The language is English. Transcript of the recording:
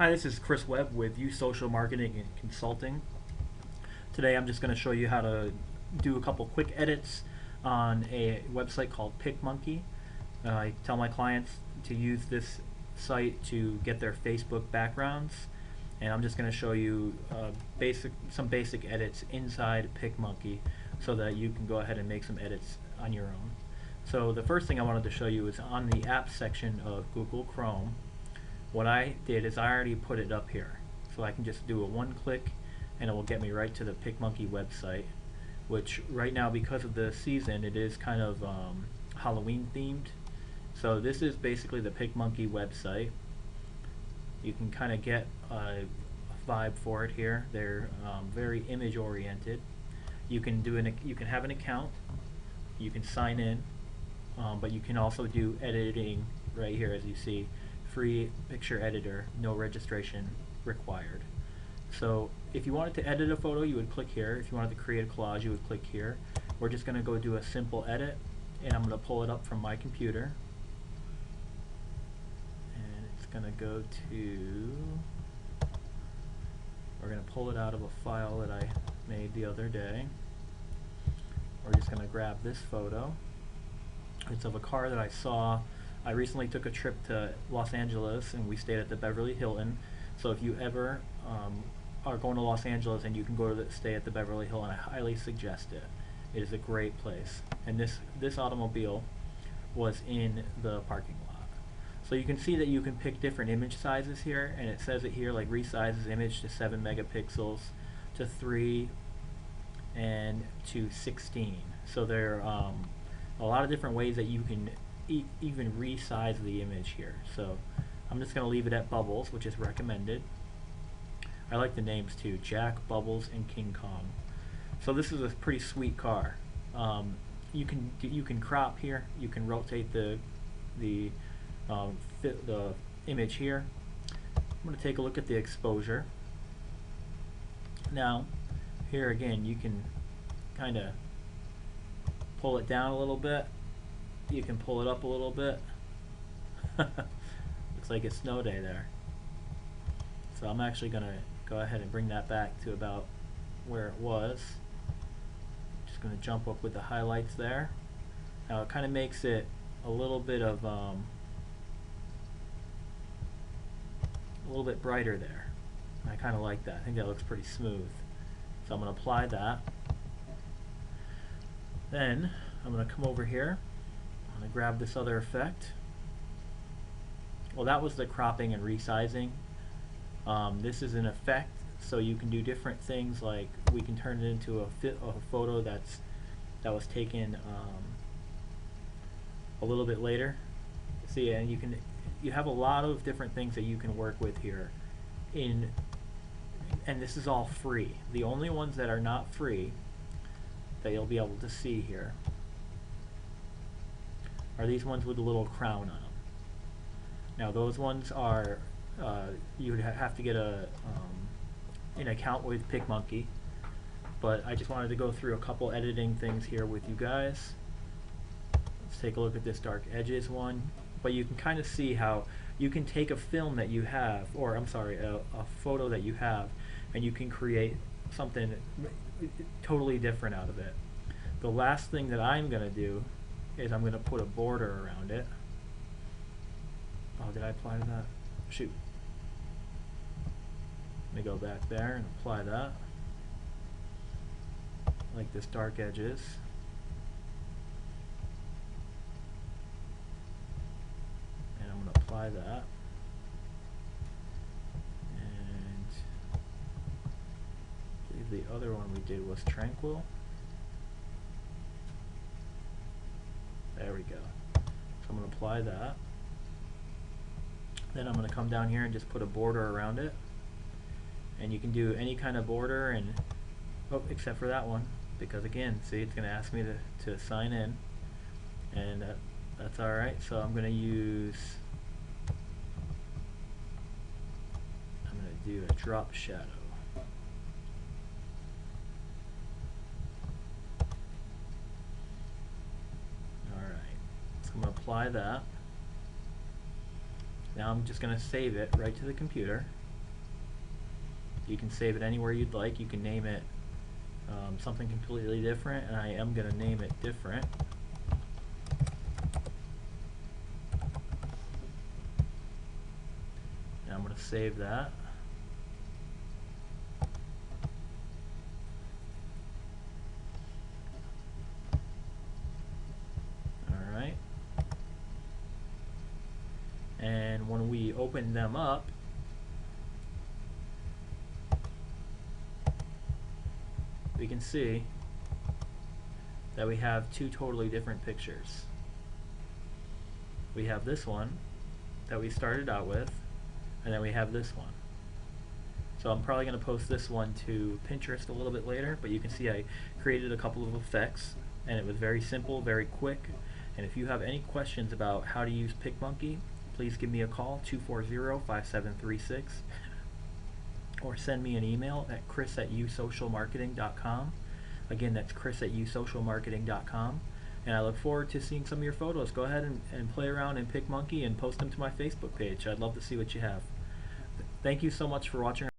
Hi, this is Chris Webb with You Social Marketing and Consulting. Today I'm just going to show you how to do a couple quick edits on a website called Pic Monkey. I tell my clients to use this site to get their Facebook backgrounds, and I'm just going to show you some basic edits inside Pic Monkey so that you can go ahead and make some edits on your own. So the first thing I wanted to show you is on the apps section of Google Chrome. What I did is I already put it up here, so I can just do a one click and it will get me right to the Pic Monkey website, which right now, because of the season, it is kind of Halloween themed. So this is basically the Pic Monkey website. You can kind of get a vibe for it here. They're very image oriented. You can have an account, you can sign in, but you can also do editing right here, as you see. Free picture editor, no registration required. So if you wanted to edit a photo, you would click here. If you wanted to create a collage, you would click here. We're just going to go do a simple edit, and I'm going to pull it up from my computer, and it's going to go to, we're going to pull it out of a file that I made the other day. We're just going to grab this photo. It's of a car that I saw. I recently took a trip to Los Angeles and we stayed at the Beverly Hilton. So if you ever are going to Los Angeles and you can go to stay at the Beverly Hilton, I highly suggest it. It is a great place. And this automobile was in the parking lot. So you can see that you can pick different image sizes here, and it says it here, like resizes image to 7 megapixels, to 3, and to 16. So there are a lot of different ways that you can even resize the image here. So I'm just going to leave it at Bubbles, which is recommended. I like the names too, Jack, Bubbles, and King Kong. So this is a pretty sweet car. You can crop here. You can rotate the image here. I'm going to take a look at the exposure. Now, here again, you can kind of pull it down a little bit. You can pull it up a little bit. Looks like it's snow day there. So I'm actually going to go ahead and bring that back to about where it was. Just going to jump up with the highlights there. Now it kind of makes it a little bit of a little bit brighter there. I kind of like that. I think that looks pretty smooth. So I'm going to apply that. Then I'm going to come over here. I'm going to grab this other effect. Well, that was the cropping and resizing. This is an effect, so you can do different things, like we can turn it into a photo that was taken a little bit later. See, and you have a lot of different things that you can work with here. And this is all free. The only ones that are not free that you'll be able to see here are these ones with a little crown on them. Now those ones are, you would have to get an account with Pic Monkey, but I just wanted to go through a couple editing things here with you guys. Let's take a look at this dark edges one. But you can kind of see how you can take a film that you have, or I'm sorry, a photo that you have, and you can create something totally different out of it. The last thing that I'm going to do is I'm going to put a border around it. Oh, did I apply that? Shoot. Let me go back there and apply that. Like this dark edges. And I'm going to apply that. And I believe the other one we did was tranquil. There we go. So I'm going to apply that. Then I'm going to come down here and just put a border around it. And you can do any kind of border, and except for that one, because again, see, it's going to ask me to sign in, and that's alright. So I'm going to do a drop shadow. I'm going to apply that. Now I'm just going to save it right to the computer. You can save it anywhere you'd like. You can name it something completely different, and I am going to name it different. And I'm going to save that. Alright. And when we open them up, we can see that we have two totally different pictures. We have this one that we started out with, and then we have this one. So I'm probably going to post this one to Pinterest a little bit later, but you can see I created a couple of effects, and it was very simple, very quick. And if you have any questions about how to use Pic Monkey, please give me a call, 240-5736, or send me an email at chris@usocialmarketing.com. Again, that's chris@usocialmarketing.com. And I look forward to seeing some of your photos. Go ahead and play around in Pic Monkey and post them to my Facebook page. I'd love to see what you have. Thank you so much for watching